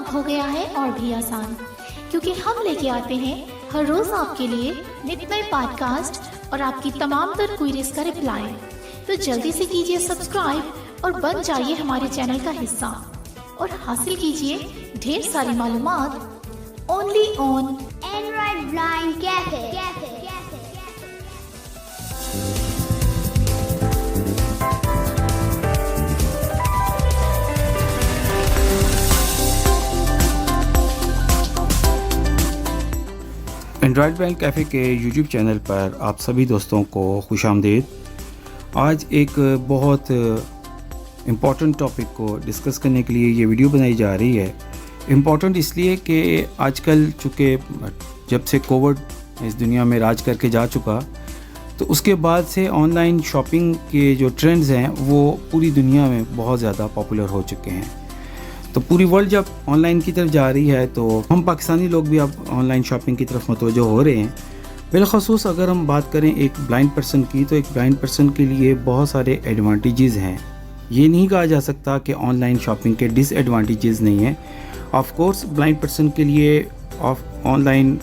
अब हो गया है और भी आसान, क्योंकि हम लेके आते हैं हर रोज आपके लिए नित नए पॉडकास्ट और आपकी तमाम तर क्वेरीज का रिप्लाई। तो जल्दी से कीजिए सब्सक्राइब और बन जाइए हमारे चैनल का हिस्सा और हासिल कीजिए ढेर सारी मालूमात only on Android blind cafe. Android blind cafe के यूट्यूब चैनल पर आप सभी दोस्तों को खुशामदीद। आज एक बहुत इम्पॉर्टेंट टॉपिक को डिस्कस करने के लिए ये वीडियो बनाई जा रही है। इम्पॉर्टेंट इसलिए कि आजकल चूँकि जब से कोविड इस दुनिया में राज करके जा चुका, तो उसके बाद से ऑनलाइन शॉपिंग के जो ट्रेंड्स हैं वो पूरी दुनिया में बहुत ज़्यादा पॉपुलर हो चुके हैं। तो पूरी वर्ल्ड जब ऑनलाइन की तरफ जा रही है तो हम पाकिस्तानी लोग भी अब ऑनलाइन शॉपिंग की तरफ मुतवज्जो हो रहे हैं। बिलखसूस अगर हम बात करें एक ब्लाइंड पर्सन की, तो एक ब्लाइंड पर्सन के लिए बहुत सारे एडवांटेजेस हैं। ये नहीं कहा जा सकता कि ऑनलाइन शॉपिंग के डिसएडवांटेजेस नहीं हैं। ऑफ कोर्स ब्लाइंड पर्सन के लिए ऑनलाइन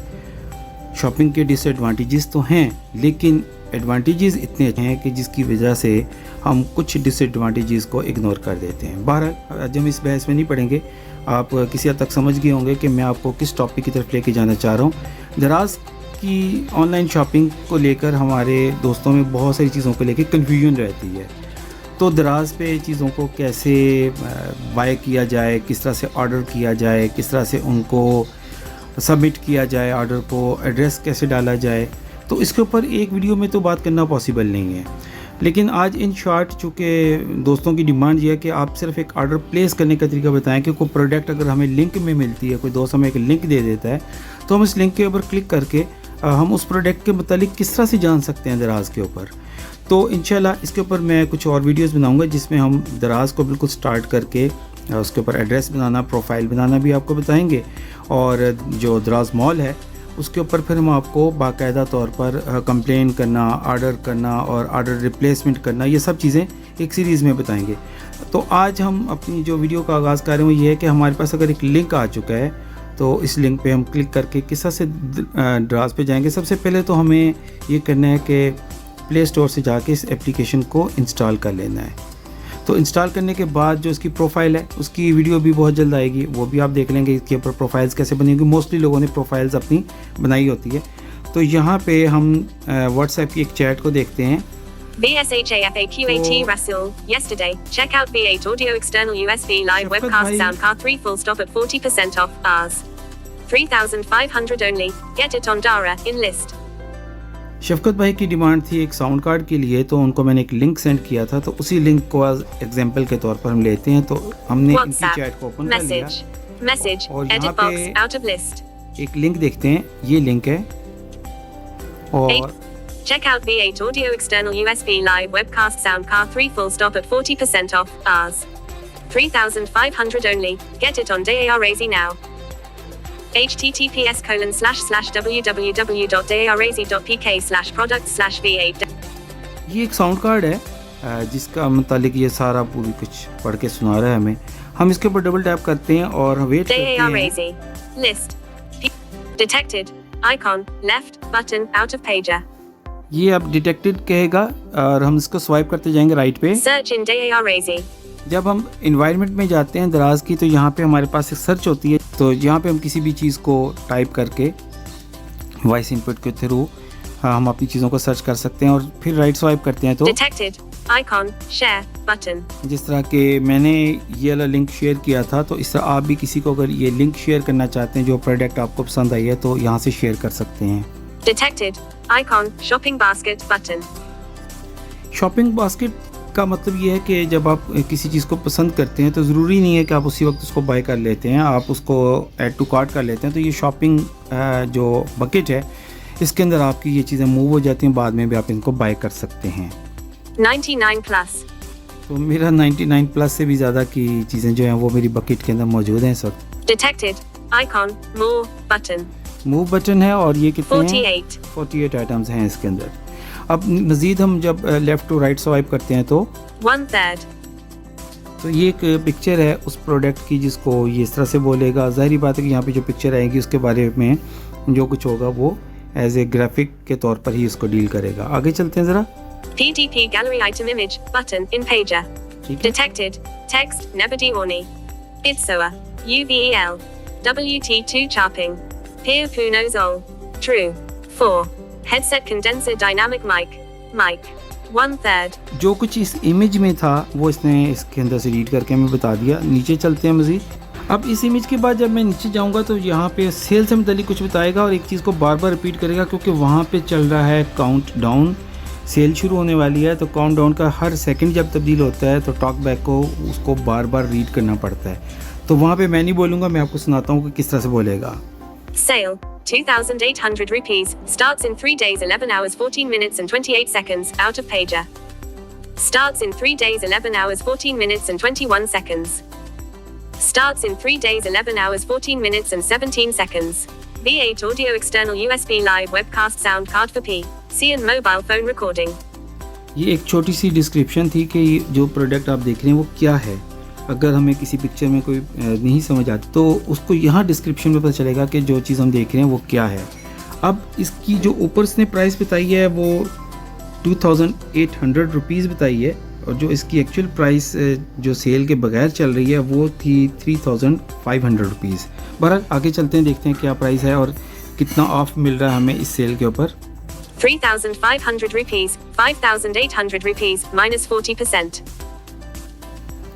शॉपिंग के डिसएडवांटेजेस तो हैं, लेकिन एडवांटेजेस इतने हैं कि जिसकी वजह से हम कुछ डिसएडवांटेजेस को इग्नोर कर देते हैं। बहरहाल आज हम इस बहस में नहीं पड़ेंगे, आप किसी हद तक समझ गए होंगे कि मैं आपको किस टॉपिक की तरफ लेके जाना चाह रहा हूँ। दराज की ऑनलाइन शॉपिंग को लेकर हमारे दोस्तों में बहुत सारी चीज़ों को लेकर कन्फ्यूजन रहती है। तो दराज पे चीज़ों को कैसे बाय किया जाए, किस तरह से ऑर्डर किया जाए, किस तरह से उनको सबमिट किया जाए, ऑर्डर को एड्रेस कैसे डाला जाए, तो इसके ऊपर एक वीडियो में तो बात करना पॉसिबल नहीं है। लेकिन आज इन शॉर्ट चूँकि दोस्तों की डिमांड ये है कि आप सिर्फ एक ऑर्डर प्लेस करने का तरीका बताएं कि कोई प्रोडक्ट अगर हमें लिंक में मिलती है, कोई दोस्त हमें एक लिंक दे देता है, तो हम इस लिंक के ऊपर क्लिक करके हम उस प्रोडक्ट के मतलब किस तरह से जान सकते हैं दराज के ऊपर। तो इंशाल्लाह इसके ऊपर मैं कुछ और वीडियोस बनाऊंगा जिसमें हम दराज को बिल्कुल स्टार्ट करके उसके ऊपर एड्रेस बनाना, प्रोफाइल बनाना भी आपको बताएंगे, और जो दराज मॉल है उसके ऊपर फिर हम आपको बाकायदा तौर पर कंप्लेन करना, ऑर्डर करना और ऑर्डर रिप्लेसमेंट करना, ये सब चीज़ें एक सीरीज़ में बताएंगे। तो आज हम अपनी जो वीडियो का आगाज़ कर रहे हैं वो ये है कि हमारे पास अगर एक लिंक आ चुका है तो इस लिंक पे हम क्लिक करके किस तरह से दराज पे जाएंगे। सबसे पहले तो हमें ये करना है कि प्ले स्टोर से जाके इस एप्लीकेशन को इंस्टॉल कर लेना है। तो इंस्टॉल करने के बाद जो इसकी प्रोफाइल है उसकी वीडियो भी बहुत जल्द आएगी, वो भी आप देख लेंगे इसके ऊपर प्रोफाइल्स कैसे बनेंगी। मोस्टली लोगों ने प्रोफाइल्स अपनी बनाई होती है। तो यहाँ पे हम व्हाट्सएप की एक चैट को देखते हैं। VSHAFAQAT Rasul, yesterday, check out V8 audio external USB live webcast sound car 3 full stop at 40% off, ours. 3,500 only, get it on Dara, in list. शफकत भाई की डिमांड थी एक साउंड कार्ड के लिए, तो उनको मैंने एक लिंक सेंड किया था, तो उसी लिंक को एज एग्जांपल के तौर पर हम लेते हैं। तो हमने इनकी चैट को ओपन कर लिया और यहाँ पे एक लिंक देखते हैं, ये लिंक है और check out V8 audio external USB live webcast sound car 3 full stop at 40% off, ours. 3,500 only, get it on Darazi now. https://www.darazi.pk/product/v8. ये एक साउंड कार्ड है जिसका मतलब ये सारा पूरी कुछ पढ़ के सुना रहा है हमें। हम इसके ऊपर डबल टैप करते हैं और वेट करते हैं। List detected icon left button out of pager. ये अब डिटेक्टेड कहेगा और हम इसको स्वाइप करते जाएंगे राइट पे। Search in Darazi. जब हम इन्वायरमेंट में जाते हैं दराज की, तो यहाँ पे हमारे पास एक सर्च होती है। तो यहाँ पे हम किसी भी चीज़ को टाइप करके वॉइस इनपुट के थ्रू हम अपनी चीज़ों को सर्च कर सकते हैं और फिर राइट स्वाइप करते हैं तो detected icon share button. जिस तरह के मैंने ये वाला लिंक शेयर किया था, तो इस तरह आप भी किसी को अगर ये लिंक शेयर करना चाहते हैं जो प्रोडक्ट आपको पसंद आई है, तो यहाँ से शेयर कर सकते हैं। Detected icon shopping basket button. Shopping basket का मतलब ये है कि जब आप किसी चीज़ को पसंद करते हैं तो ज़रूरी नहीं है कि आप उसी वक्त उसको बाय कर लेते हैं, आप उसको ऐड टू कार्ट कर लेते हैं। तो ये शॉपिंग जो बकेट है इसके अंदर आपकी ये चीज़ें मूव हो जाती हैं, बाद में भी आप इनको बाय कर सकते हैं। 99 प्लस, तो मेरा 99 प्लस से भी ज़्यादा की चीज़ें जो हैं वो मेरी बकेट के अंदर मौजूद हैं इस वक्त। Detected icon move button, move button है और ये कितने 48 आइटम्स हैं इसके अंदर। अब मज़ीद हम जब लेफ़्ट टू राइट स्वाइप करते हैं तो 1/3, तो ये एक पिक्चर है उस प्रोडक्ट की जिसको ये इस तरह से बोलेगा। ज़ाहिर बात है कि यहाँ पे जो पिक्चर आएगी उसके बारे में जो कुछ होगा वो एज ए ग्राफिक के तौर पर ही इसको डील करेगा। आगे चलते हैं ज़रा। PDP gallery item image button in pager. Detected. Text Nebadi Orni. Idsoa. UVEL. WT2 chopping. Peer Puno Zol. True. 4. Headset condenser dynamic mic. Mic. 1/3. जो कुछ इस इमेज में था वो इसने इसके अंदर से रीड करके हमें बता दिया। नीचे चलते हैं मज़ीद। अब इस इमेज के बाद जब मैं नीचे जाऊंगा तो यहाँ पे सेल से मुतालिक कुछ बताएगा और एक चीज़ को बार बार रिपीट करेगा क्योंकि वहाँ पे चल रहा है काउंट डाउन। सेल शुरू होने वाली है तो काउंट डाउन का हर सेकंड जब तब्दील होता है तो टॉक बैक को उसको बार बार रीड करना पड़ता है। तो वहाँ पे मैं नहीं बोलूँगा, मैं आपको सुनाता हूँ कि किस तरह से बोलेगा। Sale 2,800 rupees. Starts in 3 days 11 hours 14 minutes and 28 seconds. Out of pager. Starts in 3 days 11 hours 14 minutes and 21 seconds. Starts in 3 days 11 hours 14 minutes and 17 seconds. V8 audio external USB live webcast sound card for PC and mobile phone recording. ये एक छोटी सी description थी कि ये जो product आप देख रहे हैं वो क्या है। अगर हमें किसी पिक्चर में कोई नहीं समझ आती तो उसको यहाँ डिस्क्रिप्शन में पता चलेगा कि जो चीज़ हम देख रहे हैं वो क्या है। अब इसकी जो ऊपर इसने प्राइस बताई है वो 2,800 रुपीज़ बताई है और जो इसकी एक्चुअल प्राइस जो सेल के बगैर चल रही है वो थी 3,500 रुपीज़। बहरहाल आगे चलते हैं, देखते हैं क्या प्राइस है और कितना ऑफ मिल रहा है हमें इस सेल के ऊपर। 3,500 rupees, 5,800 rupees, minus 40%.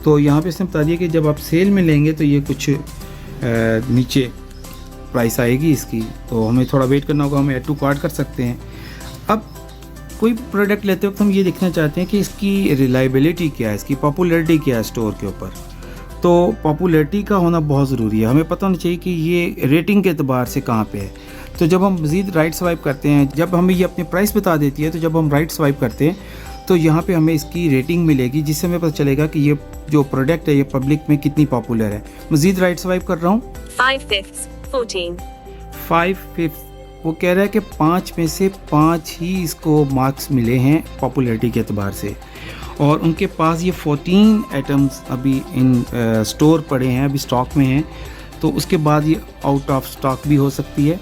तो यहाँ पे इसने बता दिया कि जब आप सेल में लेंगे तो ये कुछ नीचे प्राइस आएगी इसकी, तो हमें थोड़ा वेट करना होगा, हम ऐड टू कार्ट कर सकते हैं। अब कोई प्रोडक्ट लेते वक्त हम ये देखना चाहते हैं कि इसकी रिलायबिलिटी क्या है, इसकी पॉपुलैरिटी क्या है स्टोर के ऊपर। तो पॉपुलैरिटी का होना बहुत ज़रूरी है, हमें पता होना चाहिए कि ये रेटिंग के अतबार से कहाँ पे है। तो जब हम मज़ीद राइट स्वाइप करते हैं, जब हमें ये अपनी प्राइस बता देती है, तो जब हम राइट स्वाइप करते हैं तो यहाँ पे हमें इसकी रेटिंग मिलेगी जिससे हमें पता चलेगा कि ये जो प्रोडक्ट है ये पब्लिक में कितनी पॉपुलर है। मज़ीद राइट स्वाइप कर रहा हूँ। 5/5, 14. 5/5 वो कह रहा है कि 5 में से 5 ही इसको मार्क्स मिले हैं पॉपुलैरिटी के अतबार से, और उनके पास ये 14 आइटम्स अभी इन स्टोर पड़े हैं, अभी स्टॉक में हैं। तो उसके बाद ये आउट ऑफ स्टॉक भी हो सकती है।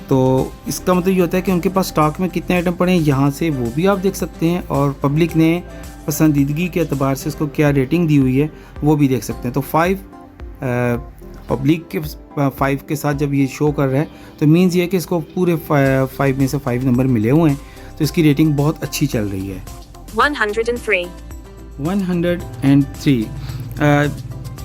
तो इसका मतलब ये होता है कि उनके पास स्टॉक में कितने आइटम पड़े हैं यहाँ से वो भी आप देख सकते हैं, और पब्लिक ने पसंदीदगी के अतबार से इसको क्या रेटिंग दी हुई है वो भी देख सकते हैं। तो 5 पब्लिक के 5 के साथ जब ये शो कर रहा है तो मीन्स ये है कि इसको पूरे 5 में से 5 नंबर मिले हुए हैं, तो इसकी रेटिंग बहुत अच्छी चल रही है। 103. 103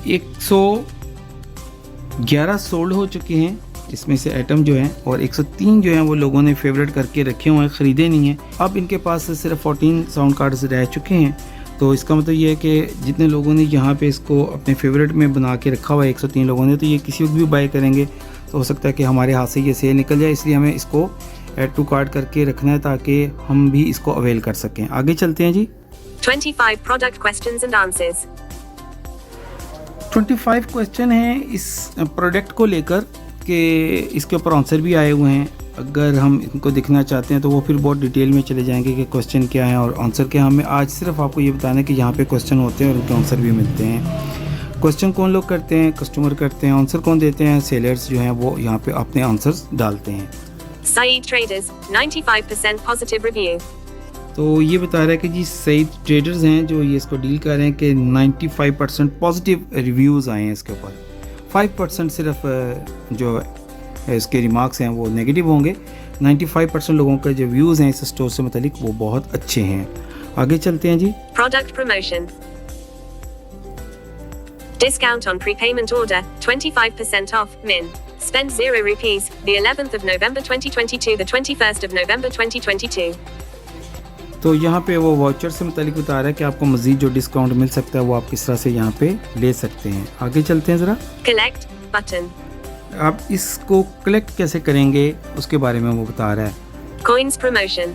111 सोल्ड हो चुके हैं इसमें से आइटम जो हैं, और 103 जो हैं वो लोगों ने फेवरेट करके रखे हुए हैं, ख़रीदे नहीं हैं। अब इनके पास सिर्फ 14 साउंड कार्ड्स रह चुके हैं। तो इसका मतलब ये है कि जितने लोगों ने यहाँ पे इसको अपने फेवरेट में बना के रखा हुआ है 103 लोगों ने, तो ये किसी वक्त भी बाय करेंगे तो हो सकता है कि हमारे हाथ से ये सेल निकल जाए, इसलिए हमें इसको ऐड टू कार्ट करके रखना है ताकि हम भी इसको अवेल कर सकें। आगे चलते हैं जी। 25 product questions and answers. 25 question हैं इस प्रोडक्ट को लेकर कि इसके ऊपर आंसर भी आए हुए हैं। अगर हम इनको देखना चाहते हैं तो वो फिर बहुत डिटेल में चले जाएंगे कि क्वेश्चन क्या है और आंसर क्या है। हमें आज सिर्फ आपको ये बताना है कि यहाँ पे क्वेश्चन होते हैं और उनके आंसर भी मिलते हैं। क्वेश्चन कौन लोग करते हैं? कस्टमर करते हैं। आंसर कौन देते हैं? सेलर्स जो हैं वो यहाँ पे अपने आंसर्स डालते हैं। Saeed Traders, 95% positive review. तो ये बता रहा है कि जी सईद ट्रेडर्स हैं जो ये इसको डील कर रहे हैं कि 95% पॉजिटिव रिव्यूज़ आए हैं इसके ऊपर। 5% सिर्फ जो इसके रिमार्क्स हैं वो नेगेटिव होंगे। 95% लोगों का जो व्यूज़ हैं इस स्टोर से मुतालिक वो बहुत अच्छे हैं। आगे चलते हैं जी। Product promotion. Discount on prepayment order, 25% off, min. Spend 0 rupees, the 11th of November 2022, the 21st of November 2022. तो यहाँ पे वो वाउचर से मुतालिक बता रहा है कि आपको मज़ीद जो डिस्काउंट मिल सकता है वो आप किस तरह से यहाँ पे ले सकते हैं। आगे चलते हैं ज़रा। Collect button. आप इसको कलेक्ट कैसे करेंगे उसके बारे में वो बता रहा है। Coins promotion.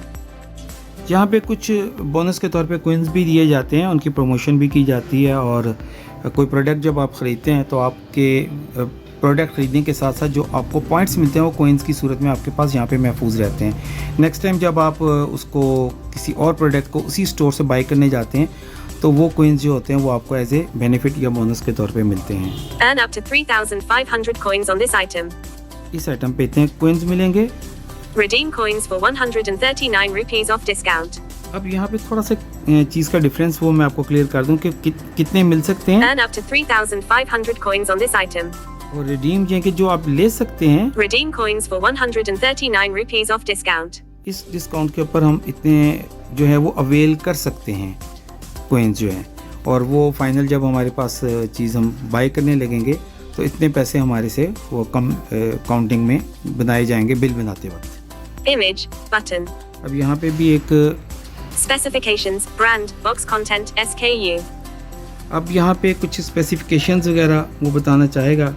यहाँ पे कुछ बोनस के तौर पे कोइंस भी दिए जाते हैं, उनकी प्रमोशन भी की जाती है, और कोई प्रोडक्ट जब आप ख़रीदते हैं तो आपके प्रोडक्ट ख़रीदने के साथ साथ जो आपको पॉइंट्स मिलते हैं वो कोइंस की सूरत में आपके पास यहाँ पे महफूज रहते हैं। नेक्स्ट टाइम जब आप उसको किसी और प्रोडक्ट को उसी स्टोर से बाई करने जाते हैं तो वो कोइंस जो होते हैं वो आपको एज ए बेनिफिट या बोनस के तौर पे मिलते हैं। Earn up to 3,500 coins on this item. इस आइटम पे इतने कोइंस मिलेंगे। Redeem coins for 139 rupees off discount. अब यहाँ पे थोड़ा सा चीज़ का डिफरेंस वो मैं आपको क्लियर कर दूं कि कितने मिल सकते हैं। Earn up to 3,500 coins on this item. और रिडीम ये कि जो आप ले सकते हैं, Redeem coins for 139 rupees off discount. इस डिस्काउंट के ऊपर हम इतने जो है वो अवेल कर सकते हैं कोइंस जो है, और वो फाइनल जब हमारे पास चीज़ हम बाय करने लगेंगे तो इतने पैसे हमारे से वो कम काउंटिंग में बनाए जाएंगे बिल बनाते वक्त। Image, button. अब यहाँ पे भी एक Specifications, brand, box content, SKU. अब यहाँ पे कुछ स्पेसिफिकेशंस वगैरह वो बताना चाहेगा,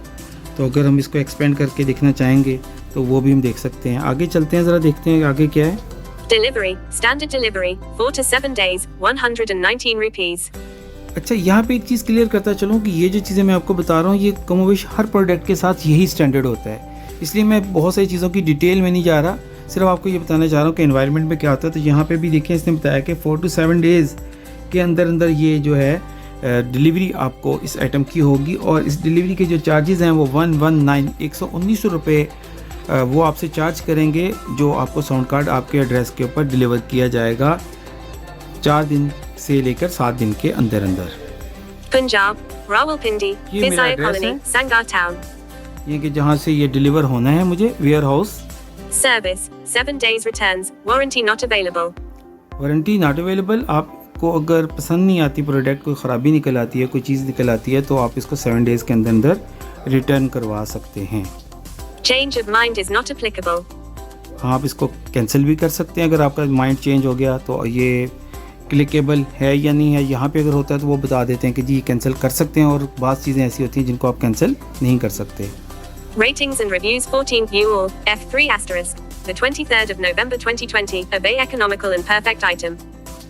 तो अगर हम इसको एक्सपेंड करके देखना चाहेंगे तो वो भी हम देख सकते हैं। आगे चलते हैं, ज़रा देखते हैं आगे क्या है। Delivery, standard delivery, 4 to 7 days, 119 rupees. अच्छा, यहाँ पे एक चीज़ क्लियर करता चलूँ कि ये जो चीज़ें मैं आपको बता रहा हूँ ये कमोवेश हर प्रोडक्ट के साथ यही स्टैंडर्ड होता है, इसलिए मैं बहुत सारी चीज़ों की डिटेल में नहीं जा रहा, सिर्फ आपको ये बताना चाह रहा हूँ कि एनवायरनमेंट में क्या होता है। तो यहाँ पे भी देखिए इसने बताया कि 4 to 7 डेज़ के अंदर अंदर ये जो है डिलीवरी आपको इस आइटम की होगी, और इस डिलीवरी के जो चार्जेस हैं वो 119 रुपये वो आपसे चार्ज करेंगे, जो आपको साउंड कार्ड आपके एड्रेस के ऊपर डिलीवर किया जाएगा 4 दिन से लेकर 7 दिन के अंदर अंदर। Punjab, Rawalpindi, ये मेरा Fizai एड्रेस Colony, है। Sangar Town. ये कि जहाँ से ये डिलीवर होना है मुझे, warehouse. Service, 7 days returns, warranty not available. Warranty not available. आपको अगर पसंद नहीं आती प्रोडक्ट, कोई ख़राबी निकल आती है, कोई चीज़ निकल आती है, तो आप इसको 7 डेज़ के अंदर अंदर रिटर्न करवा सकते हैं। Change of mind is not applicable. आप इसको कैंसिल भी कर सकते हैं अगर आपका माइंड चेंज हो गया, तो ये क्लिकेबल है या नहीं है, यहाँ पे अगर होता है तो वो बता देते हैं कि जी कैंसिल कर सकते हैं, और बात चीज़ें ऐसी होती हैं जिनको आप कैंसिल नहीं कर सकते। Ratings and reviews 14 view all, F3 asterisk. The 23rd of November 2020, a very economical and perfect item.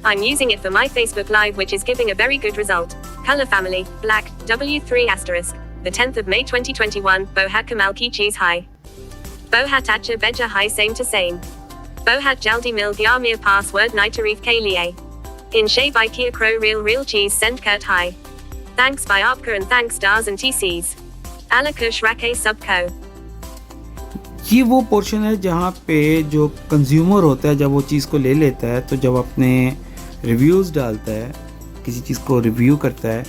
I'm using it for my Facebook Live, which is giving a very good result. Color family, black, W3 asterisk. The 10th of May 2021, Bohat Kamal ki cheese high. Bohat Acha Beja high same to same. Bohat Jaldi Mil Gyamir password Nitarif K Liye. In Shay by Kia Crow Real cheese send Kurt high. Thanks by Opka and thanks stars and TCs. Alakush Rake Subco. ये वो portion है जहाँ पे जो consumer होता है जब वो चीज़ को ले लेता है, तो जब अपने रिव्यूज़ डालता है, किसी चीज़ को रिव्यू करता है,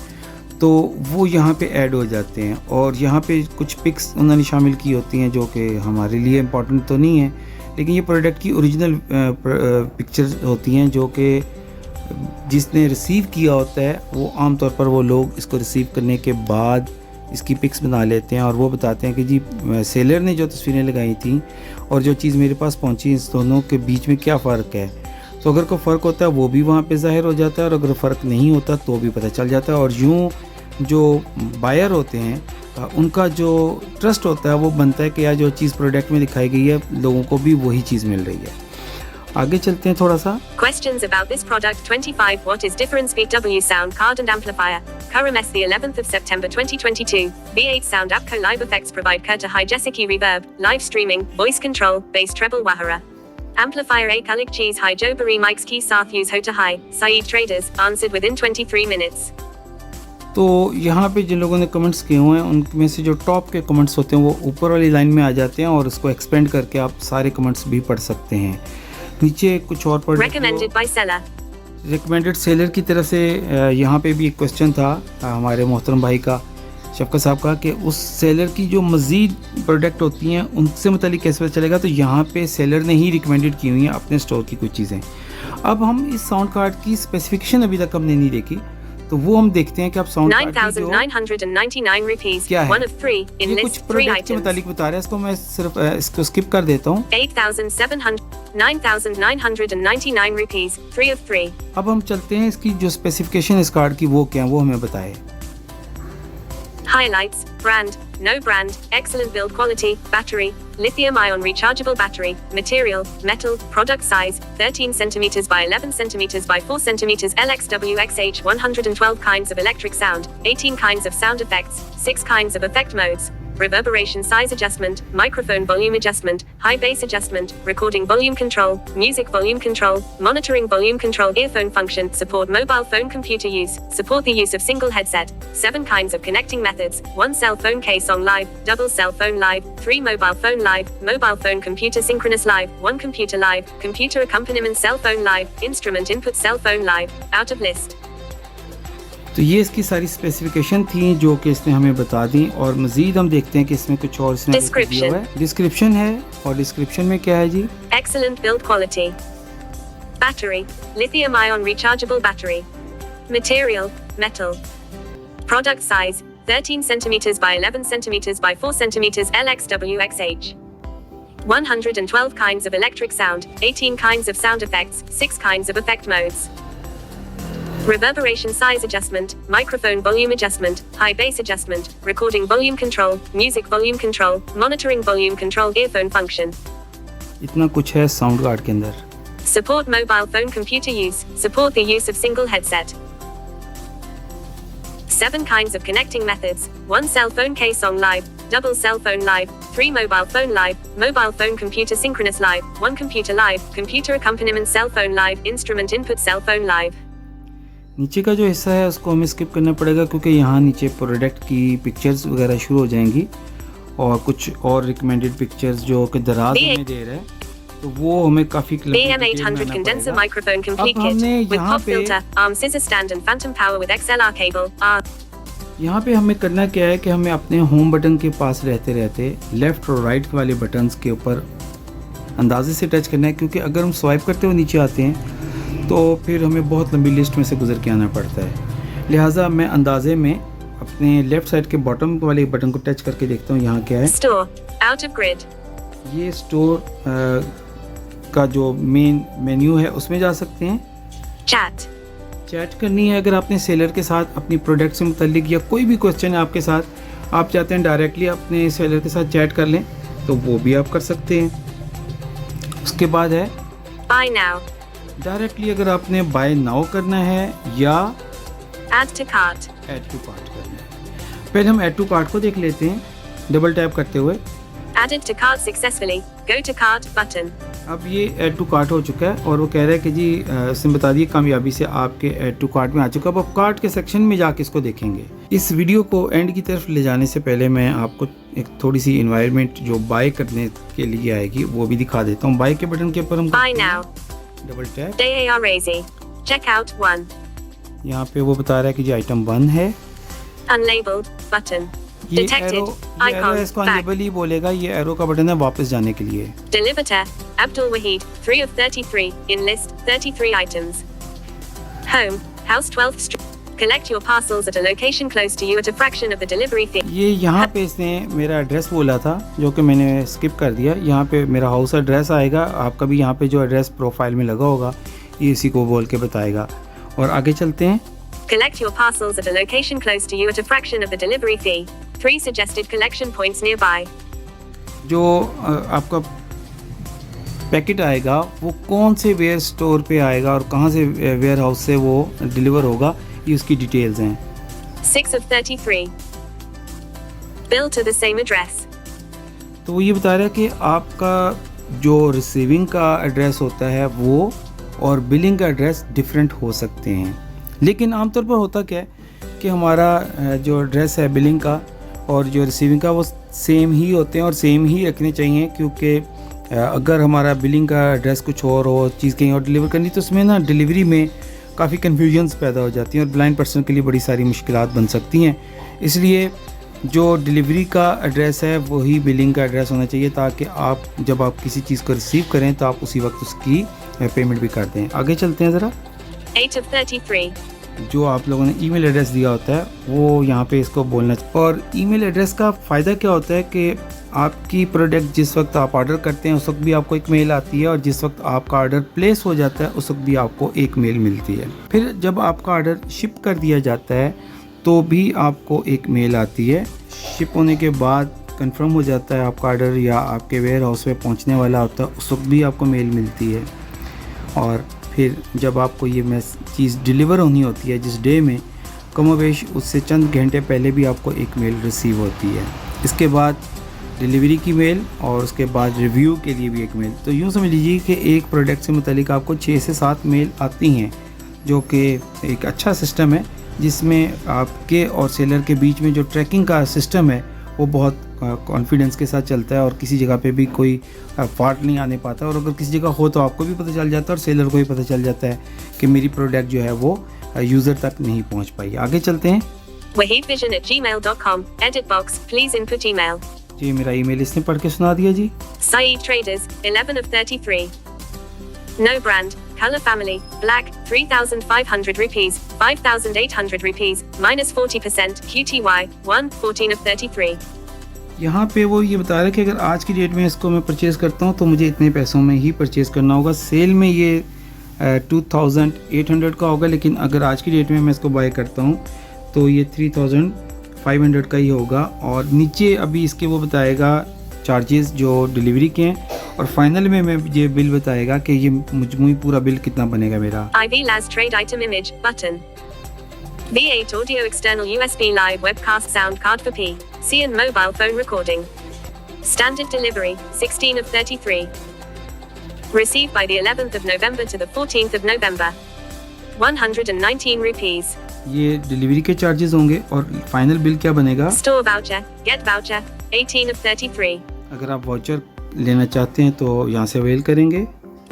तो वो यहाँ पे ऐड हो जाते हैं, और यहाँ पे कुछ पिक्स उन्होंने शामिल की होती हैं जो कि हमारे लिए इम्पोर्टेंट तो नहीं है, लेकिन ये प्रोडक्ट की ओरिजिनल पिक्चर्स होती हैं जो कि जिसने रिसीव किया होता है वो आमतौर पर वो लोग इसको रिसीव करने के बाद इसकी पिक्स बना लेते हैं, और वो बताते हैं कि जी सेलर ने जो तस्वीरें लगाई थी और जो चीज़ मेरे पास पहुंची, इस दोनों के बीच में क्या फ़र्क है। तो अगर कोई फ़र्क होता है वो भी वहाँ पे ज़ाहिर हो जाता है, और अगर फ़र्क नहीं होता तो भी पता चल जाता है, और यूँ जो बायर होते हैं उनका जो ट्रस्ट होता है वो बनता है कि यार जो चीज़ प्रोडक्ट में दिखाई गई है लोगों को भी वही चीज़ मिल रही है। आगे चलते हैं थोड़ा सा। Questions about this product 25. What is difference VW sound card and amplifier? Current the 11th of September 2022. V8 sound Apco live effects provide Kurta high Jessica reverb, live streaming, voice control, bass treble Wahara. Amplifier A Kalik cheese high Jobari mics key Sath use Hota high. Saeed traders answered within 23 minutes. तो यहाँ पे जिन लोगों ने comments किए हुए हैं उनमें से जो टॉप के कमेंट्स होते हैं वो ऊपर वाली लाइन में आ जाते हैं, और उसको एक्सपेंड करके आप सारे कमेंट्स भी पढ़ सकते हैं। नीचे कुछ और पढ़ Recommended by seller. Recommended seller की तरफ से यहाँ पे भी एक क्वेश्चन था हमारे मोहतरम भाई का, शफकत साहब का, कि उस सेलर की जो मज़ीद प्रोडक्ट होती हैं उनसे मुतालिक कैसे पता चलेगा। तो यहाँ पे सेलर ने ही रिकमेंडेड की हुई हैं अपने स्टोर की कुछ चीज़ें। अब हम इस साउंड कार्ड की स्पेसिफिकेशन अभी तक हमने नहीं देखी, तो वो हम देखते हैं कि आप साउंड कार्ड की जो 9,999 rupees. क्या है, One of 3 in ये कुछ list 3 प्रोडक्ट के items. मुतालिक बता रहा है, इसको मैं सिर्फ इसको स्किप कर देता हूँ। 9,999 rupees. 3 of 3. अब हम चलते हैं इसकी जो स्पेसिफिकेशन इस कार्ड की वो क्या है वो हमें बताए। Highlights, brand, no brand, excellent build quality, battery, lithium-ion rechargeable battery, material, metal, product size, 13 cm by 11 cm by 4 cm LXWXH 112 kinds of electric sound, 18 kinds of sound effects, 6 kinds of effect modes, reverberation size adjustment, microphone volume adjustment, high bass adjustment, recording volume control, music volume control, monitoring volume control, earphone function, support mobile phone computer use, support the use of single headset, 7 kinds of connecting methods, 1 cell phone K-Song Live, double cell phone live, 3 mobile phone live, mobile phone computer synchronous live, 1 computer live, computer accompaniment cell phone live, instrument input cell phone live, out of list. तो ये इसकी सारी specification थी जो कि इसने हमें बता दी, और मज़ीद हम देखते हैं कि इसमें कुछ और इसने दिया हुआ है। डिस्क्रिप्शन है, और डिस्क्रिप्शन में क्या है जी? Excellent build quality. Battery, lithium ion rechargeable battery. Material, metal. Product size, 13 cm by 11 cm by 4 cm LXWXH. 112 kinds of electric sound, 18 kinds of sound effects, 6 kinds of effect modes. Reverberation size adjustment, microphone volume adjustment, high bass adjustment, recording volume control, music volume control, monitoring volume control, earphone function. इतना कुछ है sound card के अंदर। Support mobile phone computer use, support the use of single headset. 7 kinds of connecting methods, 1 cell phone K-Song Live, double cell phone live, 3 mobile phone live, mobile phone computer synchronous live, 1 computer live, computer accompaniment cell phone live, instrument input cell phone live. नीचे का जो हिस्सा है उसको हमें skip करना पड़ेगा, क्योंकि यहाँ नीचे प्रोडक्ट की पिक्चर्स वगैरह शुरू हो जाएंगी, और कुछ और रिकमेंडेड पिक्चर्स जो कि दराज में दे रहे हैं, तो वो हमें काफी BM800 condenser microphone complete kit with pop filter, arm scissor stand and phantom power with XLR cable. यहाँ पे हमें करना क्या है कि हमें अपने होम बटन के पास रहते रहते लेफ्ट और राइट वाले बटन्स के ऊपर अंदाजे से टच करना है, क्योंकि अगर हम स्वाइप करते हुए नीचे आते हैं तो फिर हमें बहुत लंबी लिस्ट में से गुजर के आना पड़ता है। लिहाजा मैं अंदाजे में अपने लेफ्ट साइड के बॉटम वाले बटन को टच करके देखता हूँ यहाँ क्या है। Store, out of grid. ये स्टोर का जो मेन मेन्यू है उसमें जा सकते हैं। चैट करनी है अगर आपने सेलर के साथ अपनी प्रोडक्ट से मुतल्लिक या कोई भी क्वेश्चन है आपके साथ, आप चाहते हैं डायरेक्टली अपने सेलर के साथ चैट कर लें, तो वो भी आप कर सकते हैं। उसके बाद है Buy now. डायरेक्टली अगर आपने बाय नाउ करना है या Add to cart. Add to cart करना है। पहले हम ऐड टू कार्ट को देख लेते हैं डबल टैप करते हुए। Added to cart successfully. Go to cart button. अब ये ऐड टू कार्ट हो चुका है, और वो कह रहा है कि जी इसने बता दिए कामयाबी से आपके ऐड टू कार्ट में आ चुका है। अब आप कार्ट के सेक्शन में जाके इसको देखेंगे। इस वीडियो को एंड की तरफ ले जाने से पहले मैं आपको एक थोड़ी सी इन्वायरमेंट जो बाय करने के लिए आएगी वो भी दिखा देता हूँ। बाय के बटन के ऊपर हम Buy now. Double tap. DARAZ. Checkout 1. यहाँ पे वो बता रहा है कि जी आइटम 1 है। Unlabeled button. ये Detected. Arrow Icon. इसको Back. अनलेबल ही बोलेगा। ये एरो का बटन है वापस जाने के लिए। Deliver to Abdul Wahid. 3 of 33. In list 33 items. Home. House 12th Street. Collect your parcels at a location close to you at a fraction of the delivery fee. ये यहाँ पे इसने मेरा एड्रेस बोला था जो कि मैंने स्किप कर दिया। यहाँ पे मेरा हाउस एड्रेस आएगा। आपका भी यहाँ पे जो एड्रेस प्रोफाइल में लगा होगा ये इसी को बोल के बताएगा। और आगे चलते हैं। Collect your parcels at a location close to you at a fraction of the delivery fee. 3 suggested collection points nearby. जो आपका पैकेट आएगा वो कौन से वेयर स्टोर पे आएगा और कहाँ से वेयर हाउस से वो डिलीवर होगा, ये उसकी डिटेल्स हैं। 6 of 33. Bill to the same address. तो वो ये बता रहा है कि आपका जो रिसीविंग का एड्रेस होता है वो और बिलिंग का एड्रेस डिफरेंट हो सकते हैं, लेकिन आमतौर पर होता क्या है कि हमारा जो एड्रेस है बिलिंग का और जो रिसीविंग का वो सेम ही होते हैं और सेम ही रखने चाहिए, क्योंकि अगर हमारा बिलिंग का एड्रेस कुछ और हो, चीज़ कहीं और डिलीवर करनी, तो उसमें ना डिलीवरी में काफ़ी कन्फ्यूजन्स पैदा हो जाती हैं और ब्लाइंड पर्सन के लिए बड़ी सारी मुश्किलात बन सकती हैं। इसलिए जो डिलीवरी का एड्रेस है वही बिलिंग का एड्रेस होना चाहिए, ताकि आप जब आप किसी चीज़ को रिसीव करें तो आप उसी वक्त उसकी पेमेंट भी कर दें। आगे चलते हैं ज़रा। 8 of 33. जो आप लोगों ने ईमेल एड्रेस दिया होता है वो यहाँ पे इसको बोलना चाहिए। और ईमेल एड्रेस का फ़ायदा क्या होता है कि आपकी प्रोडक्ट जिस वक्त आप ऑर्डर करते हैं उस वक्त भी आपको एक मेल आती है, और जिस वक्त आपका ऑर्डर प्लेस हो जाता है उस वक्त भी आपको एक मेल मिलती है। फिर जब आपका ऑर्डर शिप कर दिया जाता है तो भी आपको एक मेल आती है। शिप होने के बाद कंफर्म हो जाता है आपका ऑर्डर या आपके वेयर हाउस में पहुँचने वाला होता है, उस वक्त भी आपको मेल मिलती है। और फिर जब आपको ये चीज़ डिलीवर होनी होती है जिस डे में, कमोबेश उससे चंद घंटे पहले भी आपको एक मेल रिसीव होती है। इसके बाद डिलीवरी की मेल और उसके बाद रिव्यू के लिए भी एक मेल। तो यूँ समझ लीजिए कि एक प्रोडक्ट से मुतालिक आपको 6 से 7 मेल आती हैं, जो कि एक अच्छा सिस्टम है जिसमें आपके और सेलर के बीच में जो ट्रैकिंग का सिस्टम है वो बहुत कॉन्फिडेंस के साथ चलता है और किसी जगह पे भी कोई फॉल्ट नहीं आने पाता। और अगर किसी जगह हो तो आपको भी पता चल जाता है और सेलर को भी पता चल जाता है कि मेरी प्रोडक्ट जो है वो यूज़र तक नहीं पहुंच पाई। आगे चलते हैं। wahidvision@gmail.com, edit box, please input email. जी मेरा ईमेल इसने पढ़ के सुना दिया जी। Saeed Traders, 11 of 33. No brand, color family, black, 3,500 rupees, 5,800 rupees, minus 40%, QTY, 1, 14 of 33. यहाँ पे वो ये बता रहा है कि अगर आज की डेट में इसको मैं परचेज़ करता हूँ तो मुझे इतने पैसों में ही परचेज़ करना होगा। सेल में ये 2,800 का होगा, लेकिन अगर आज की डेट में मैं इसको बाय करता हूँ तो ये 3,500 का ही होगा। और नीचे अभी इसके वो बताएगा चार्जेस जो डिलीवरी के हैं, और फाइनल में मैं ये बिल बताएगा कि ये मजमूई पूरा बिल कितना बनेगा मेरा। IV Las Trade Item Image, button. V8 Audio External USB Live Webcast Sound Card for P. C and Mobile Phone Recording. Standard Delivery, 16 of 33. Received by the 11th of November to the 14th of November. 119 rupees. ये delivery के charges होंगे और final bill क्या बनेगा। Store Voucher, Get Voucher, 18 of 33. अगर आप voucher लेना चाहते हैं तो यहाँ से अवेल करेंगे।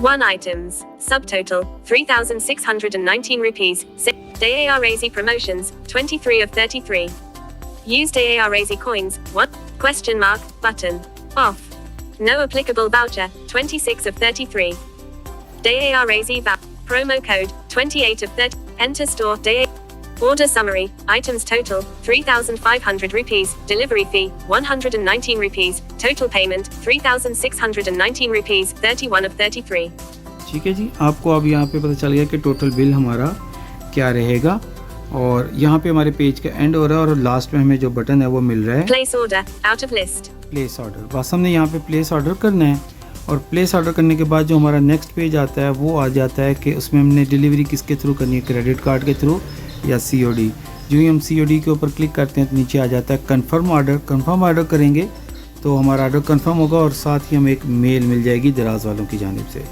1 items. Subtotal, 3,619 rupees. Day ARAZ promotions, 23 of 33. Used ARAZ coins, 1, question mark, button, off. No applicable voucher, 26 of 33. Day ARAZ promo code, 28 of 30. Enter store, day order summary, items total, 3,500 rupees, delivery fee, 119 rupees, total payment, 3,619 rupees, 31 of 33. ठीक है जी, आपको अब यहाँ पे पता चल गया कि टोटल बिल हमारा क्या रहेगा। और यहाँ पे हमारे पेज का एंड हो रहा है और लास्ट में हमें जो बटन है वो मिल रहा है Place order, out of list. Place order. बस हमने यहाँ पे प्लेस ऑर्डर करना है और प्लेस ऑर्डर करने के बाद जो हमारा नेक्स्ट पेज आता है वो आ जाता है कि उसमें हमने डिलीवरी किसके थ्रू करनी है, क्रेडिट कार्ड के थ्रू या COD। जो ही हम COD के ऊपर क्लिक करते हैं तो नीचे आ जाता है कन्फर्म ऑर्डर। कन्फर्म ऑर्डर करेंगे तो हमारा ऑर्डर कन्फर्म होगा और साथ ही हमें एक मेल मिल जाएगी दराज वालों की जानिब से।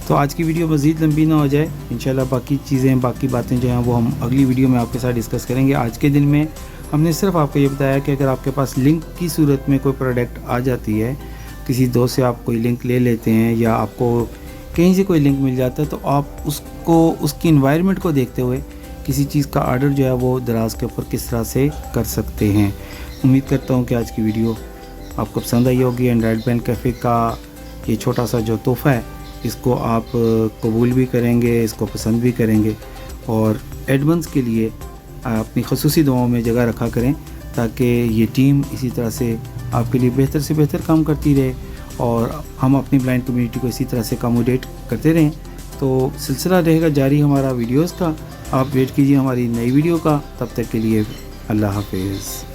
तो आज की वीडियो मज़ीद लंबी ना हो जाए, इंशाल्लाह बाकी चीज़ें बाकी बातें जो हैं वो हम अगली वीडियो में आपके साथ डिस्कस करेंगे। आज के दिन में हमने सिर्फ आपको ये बताया कि अगर आपके पास लिंक की सूरत में कोई प्रोडक्ट आ जाती है, किसी दोस्त से आप कोई लिंक ले लेते हैं या आपको कहीं से कोई लिंक मिल जाता है, तो आप उसको उसकी इन्वायरमेंट को देखते हुए किसी चीज़ का ऑर्डर जो है वो दराज के ऊपर किस तरह से कर सकते हैं। उम्मीद करता हूँ कि आज की वीडियो आपको पसंद आई होगी। एंड्रॉयड पेन कैफ़े का ये छोटा सा जो तोहफ़ा है इसको आप कबूल भी करेंगे, इसको पसंद भी करेंगे और एडवांस के लिए अपनी ख़ुसूसी दुआओं में जगह रखा करें ताकि ये टीम इसी तरह से आपके लिए बेहतर से बेहतर काम करती रहे और हम अपनी ब्लाइंड कम्युनिटी को इसी तरह से अकोमोडेट करते रहें। तो सिलसिला रहेगा जारी हमारा वीडियोस का। आप वेट कीजिए हमारी नई वीडियो का। तब तक के लिए अल्लाह हाफिज़।